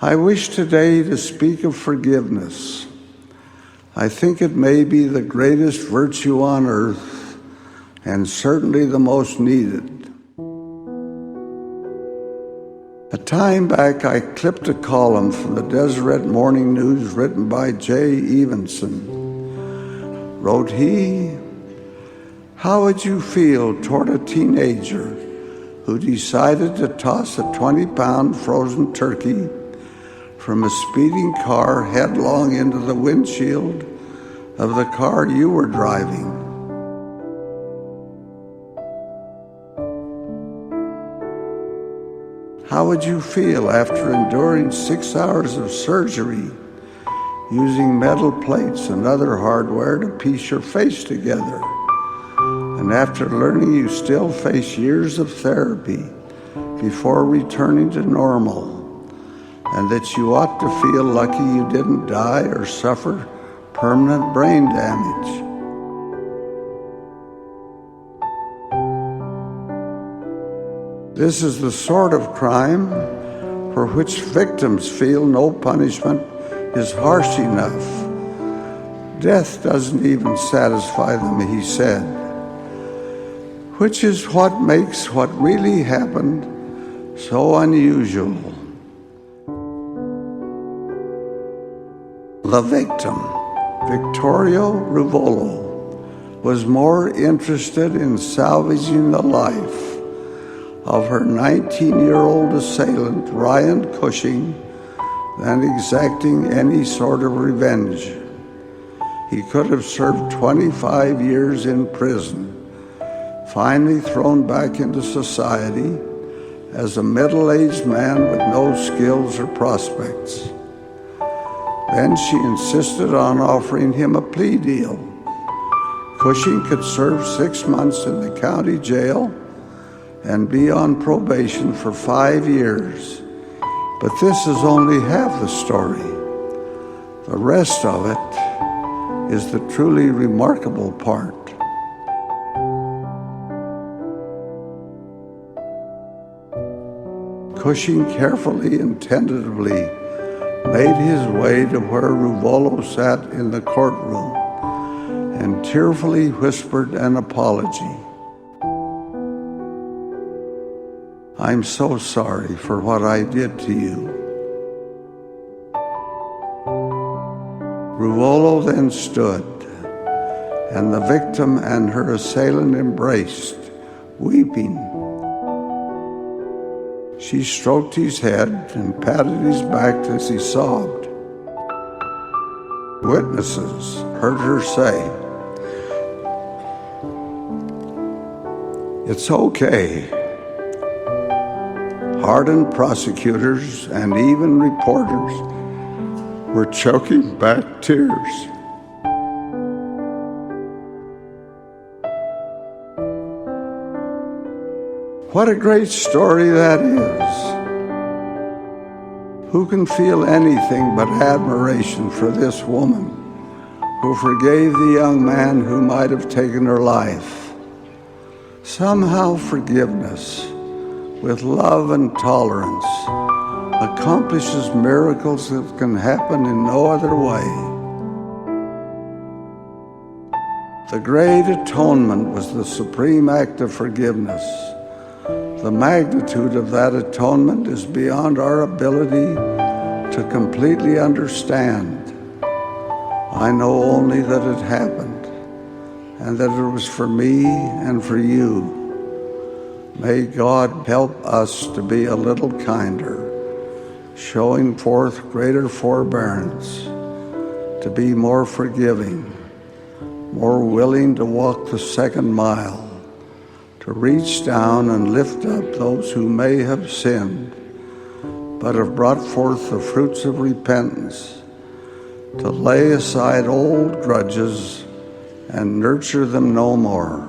I wish today to speak of forgiveness. I think it may be the greatest virtue on earth, and certainly the most needed. A time back, I clipped a column from the Deseret Morning News written by J. Evenson. Wrote he, "How would you feel toward a teenager who decided to toss a 20-pound frozen turkey from a speeding car headlong into the windshield of the car you were driving?" How would you feel after enduring 6 hours of surgery, using metal plates and other hardware to piece your face together, and after learning you still face years of therapy before returning to normal, and that you ought to feel lucky you didn't die or suffer permanent brain damage? This is the sort of crime for which victims feel no punishment is harsh enough. Death doesn't even satisfy them, he said, which is what makes what really happened so unusual. The victim, Vittorio Ruvolo, was more interested in salvaging the life of her 19-year-old assailant, Ryan Cushing, than exacting any sort of revenge. He could have served 25 years in prison, finally thrown back into society as a middle-aged man with no skills or prospects. Then she insisted on offering him a plea deal. Cushing could serve 6 months in the county jail and be on probation for 5 years. But this is only half the story. The rest of it is the truly remarkable part. Cushing carefully and tentatively made his way to where Ruvolo sat in the courtroom and tearfully whispered an apology. "I'm so sorry for what I did to you." Ruvolo then stood, and the victim and her assailant embraced, weeping. She stroked his head and patted his back as he sobbed. Witnesses heard her say, "It's okay." Hardened prosecutors and even reporters were choking back tears. What a great story that is. Who can feel anything but admiration for this woman who forgave the young man who might have taken her life? Somehow forgiveness, with love and tolerance, accomplishes miracles that can happen in no other way. The Great Atonement was the supreme act of forgiveness. The magnitude of that atonement is beyond our ability to completely understand. I know only that it happened, and that it was for me and for you. May God help us to be a little kinder, showing forth greater forbearance, to be more forgiving, more willing to walk the second mile, to reach down and lift up those who may have sinned, but have brought forth the fruits of repentance, to lay aside old grudges and nurture them no more.